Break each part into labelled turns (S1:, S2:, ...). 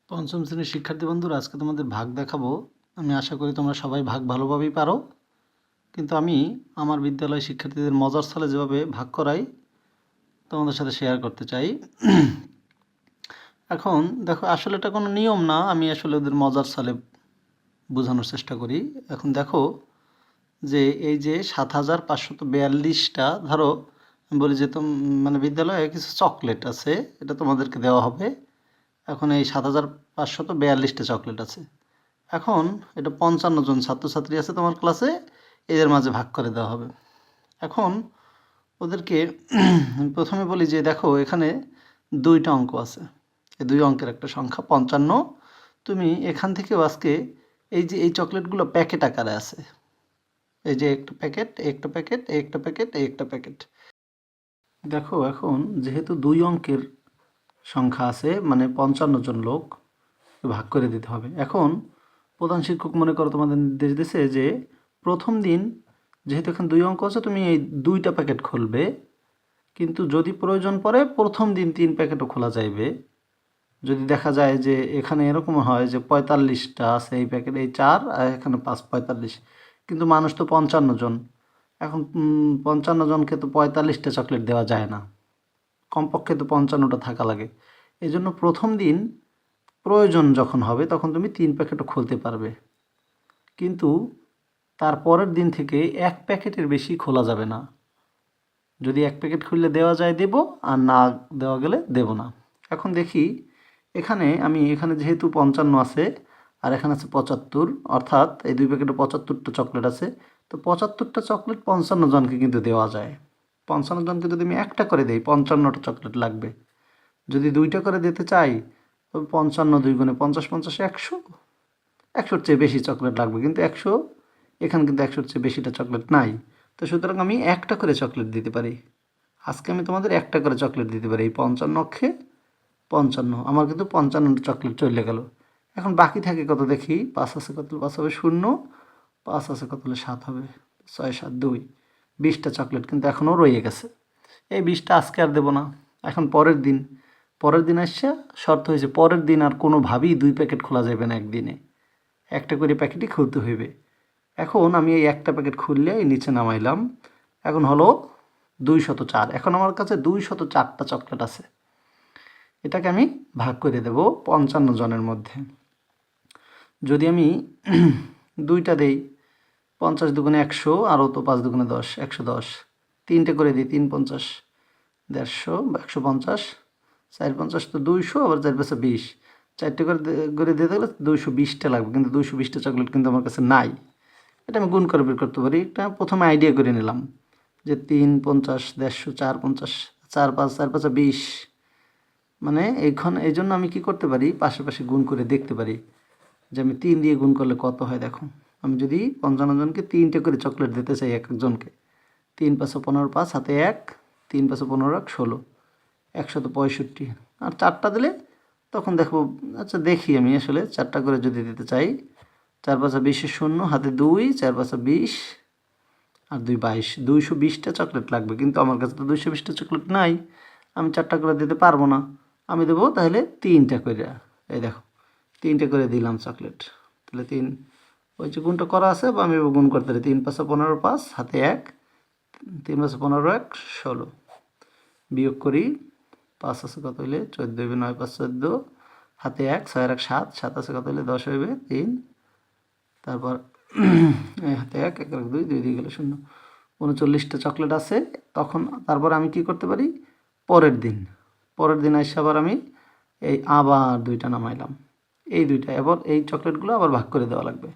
S1: পঞ্চম শ্রেণীর শিক্ষার্থী বন্ধুরা, আজকে তোমাদের ভাগ দেখাবো। আমি আশা করি তোমরা সবাই ভাগ ভালোভাবেই পারো, কিন্তু আমি আমার বিদ্যালয় শিক্ষার্থীদের মজার ছলে যেভাবে ভাগ করাই তোমাদের সাথে শেয়ার করতে চাই। এখন দেখো, আসলে এটা কোনো নিয়ম না, আমি আসলে ওদের মজার ছলে বোঝানোর চেষ্টা করি। এখন দেখো যে এই যে ৭,৫৪২টা, ধরো আমি বলি যে মানে বিদ্যালয়ে কিছু চকলেট আছে, এটা তোমাদেরকে দেওয়া হবে। এখন এই ৭,৫৪২টা চকলেট আছে। এখন এটা ৫৫ জন ছাত্রছাত্রী আছে তোমার ক্লাসে, এদের মাঝে ভাগ করে দেওয়া হবে। এখন ওদেরকে প্রথমে বলি যে দেখো, এখানে ২টা অঙ্ক আছে, এই ২ অঙ্কের একটা সংখ্যা ৫৫। তুমি এখান থেকেও আজকে এই যে এই চকলেটগুলো প্যাকেট আকারে আছে, এই যে একটা প্যাকেট, একটা প্যাকেট, একটা প্যাকেট, একটা প্যাকেট। দেখো, এখন যেহেতু ২ অঙ্কের সংখ্যা আছে, মানে ৫৫ জন লোক ভাগ করে দিতে হবে। এখন প্রধান শিক্ষক মনে করো তোমাদের নির্দেশ দিয়েছে যে প্রথম দিন যেহেতু এখানে ২ অঙ্ক আছে, তুমি এই ২টা প্যাকেট খুলবে, কিন্তু যদি প্রয়োজন পড়ে প্রথম দিন ৩ প্যাকেটও খোলা যাইবে। যদি দেখা যায় যে এখানে এরকম হয় যে ৪৫টা আছে এই প্যাকেট, এই ৪ আর এখানে ৫, ৪৫, কিন্তু মানুষ তো ৫৫ জন। এখন ৫৫ জনকে তো ৪৫টা চকলেট দেওয়া যায় না, কমপক্ষে তো ৫৫টা থাকা লাগে। এই জন্য প্রথম দিন প্রয়োজন যখন হবে তখন তুমি ৩ প্যাকেটও খুলতে পারবে, কিন্তু তার পরের দিন থেকে ১ প্যাকেটের বেশি খোলা যাবে না। যদি ১ প্যাকেট খুললে দেওয়া যায় দেব, আর না দেওয়া গেলে দেব না। এখন দেখি এখানে যেহেতু ৫৫ আছে আর এখানে আছে ৭৫, অর্থাৎ এই ২ প্যাকেটে ৭৫টা চকলেট আছে। তো ৭৫টা চকলেট ৫৫ জনকে কিন্তু দেওয়া যায়। ৫৫ জনকে যদি আমি একটা করে দেই, ৫৫টা চকলেট লাগবে। যদি ২টা করে দিতে চাই, তবে ৫৫ ২ গুণে ৫০, ৫০ ১০০, ১০০-র চেয়ে বেশি চকলেট লাগবে, কিন্তু ১০০, এখানে কিন্তু ১০০-র চেয়ে বেশিটা চকলেট নাই। তো সুতরাং আমি একটা করে চকলেট দিতে পারি। আজকে আমি তোমাদের একটা করে চকলেট দিতে পারি। এই ৫৫ অক্ষে ৫৫, আমার কিন্তু ৫৫টা চকলেট চলে গেল। এখন বাকি থাকে কত দেখি, ৫ আছে কত, ৫ হবে ০, ৫ আছে কত হলে ৭ হবে, ৬, ৭, ২, ২০টা চকলেট কিন্তু এখনও রয়ে গেছে। এই ২০টা আজকে আর দেবো না, এখন পরের দিন আসছে। শর্ত হয়েছে পরের দিন আর কোনোভাবেই ২ প্যাকেট খোলা যাবে না একদিনে, একটা করে প্যাকেটই খুলতে হইবে। এখন আমি এই একটা প্যাকেট খুললে এই নিচে নামাইলাম, এখন হলো ২০৪। এখন আমার কাছে ২০৪টা চকলেট আছে। এটাকে আমি ভাগ করে দেব ৫৫ জনের মধ্যে। যদি আমি ২টা দেই, ৫০ দুগুণে ১০০, আরও তো ৫ দুগুণে ১০, ১১০। ৩টে করে দিই, ৩ ৫০, ১৫০ বা ১৫০, ৪ ৫০ তো ২০০, আবার ৪ ৫ ২০, ৪টে করে দিতে গেলে ২২০টা লাগবে, কিন্তু ২২০টা চকলেট কিন্তু আমার কাছে নাই। এটা আমি গুণ করে বের করতে পারি। এটা প্রথমে আইডিয়া করে নিলাম যে ৩ ৫০, ১৫০, ৪ ৫০, ৪ ৫, ৪ ৫ ২০, মানে এই জন্য আমি কি করতে পারি, পাশাপাশি গুণ করে দেখতে পারি যে আমি ৩ দিয়ে গুণ করলে কত হয়। দেখো, আমি যদি ৫৫ জনকে ৩টে করে চকলেট দিতে চাই এক একজনকে, ৩ ৫ ১৫, ৫ হাতে ১, ৩ ৫ ১৫, ১ ১৬, ১৬৫, আর ৪টা দিলে তখন দেখবো। আচ্ছা দেখি, আমি আসলে ৪টা করে যদি দিতে চাই, ৪ ৫ ২০, ০ হাতে ২, ৪ ৫ ২০, আর ২ ২২, ২২০টা চকলেট লাগবে, কিন্তু আমার কাছে তো ২২০টা চকলেট নাই। আমি ৪টা করে দিতে পারবো না, আমি দেবো তাহলে ৩টা করে। এই দেখো, ৩টে করে দিলাম চকলেট। তাহলে ৩, ওই যে গুণটা করা আছে, বা আমি গুণ করতে পারি। ৩ ৫ ১৫, ৫ হাতে ১, ৩ ৫ ১৫, ১ ১৬, বিয়োগ করি। ৫ আছে কত হইলে ১৪ হইবে, ৯ ৫ ১৪, হাতে ১, ৬ আর ১ ৭, ৭ আছে কত হইলে ১০ হইবে, ৩, তারপর হাতে ১, ১ আর ২, ২ দিয়ে গেলে ০, ৩৯টা চকলেট আছে। তখন তারপর আমি কি করতে পারি, পরের দিন এসে আবার আমি আবার ২টা নামাইলাম, এই ২টা, এবার এই চকলেটগুলো আবার ভাগ করে দেওয়া লাগবে।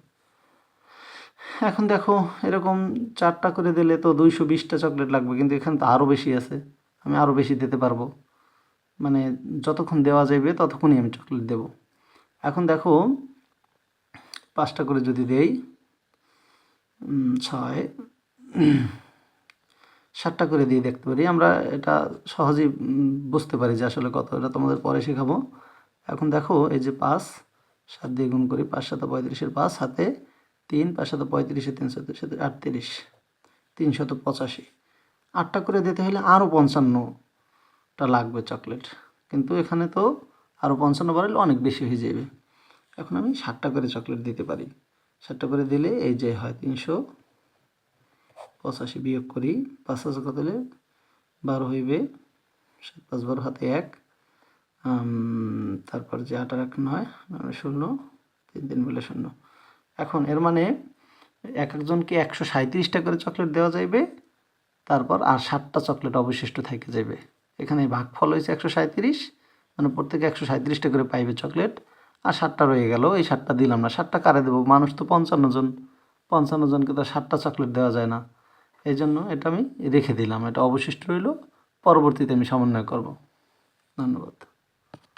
S1: এখন দেখো, এরকম ৪টা করে দিলে তো ২২০টা চকলেট লাগবে, কিন্তু এখানে তো আরও বেশি আছে, আমি আরও বেশি দিতে পারবো। মানে যতক্ষণ দেওয়া যাবে ততক্ষণই আমি চকলেট দেব। এখন দেখো, ৫টা করে যদি দেই, ৬, ৭টা করে দিয়ে দেখতে পারি। আমরা এটা সহজেই বুঝতে পারি যে আসলে কত, এটা তোমাদের পরে শেখাবো। এখন দেখো, এই যে ৫, ৭ দিয়ে গুণ করি, ৫ ৭ ৩৫-এর ৫ হাতে ৩, ৫ ৭ ৩৫-এর ৩ ৭ ৩৮, ৩৮৫। ৮টা করে দিতে হলে আরও ৫৫টা লাগবে চকলেট, কিন্তু এখানে তো আরও 55 বাড়ালে অনেক বেশি হয়ে যাবে। এখন আমি 60টা করে চকলেট দিতে পারি। 60টা করে দিলে এই যে হয় 385 বিয়োগ করি 5 কত হলে 12 হইবে, 5 12 হাতে 1, তারপর যে 8 আর 1 9 0, 3 3 বলে 0। এখন এর মানে এক একজনকে 137টা করে চকলেট দেওয়া যাইবে, তারপর আর 60টা চকলেট অবশিষ্ট থেকে যাবে। এখানে ভাগফল হয়েছে 137, মানে প্রত্যেকে 137টা করে পাইবে চকলেট, আর 60টা রয়ে গেল। এই 60টা দিলাম না, 60টা কারে দেবো? মানুষ তো 55 জন, 55 জনকে তো 60টা চকলেট দেওয়া যায় না। এই জন্য এটা আমি রেখে দিলাম, এটা অবশিষ্ট রইল, পরবর্তীতে আমি সমন্বয় করব। ধন্যবাদ।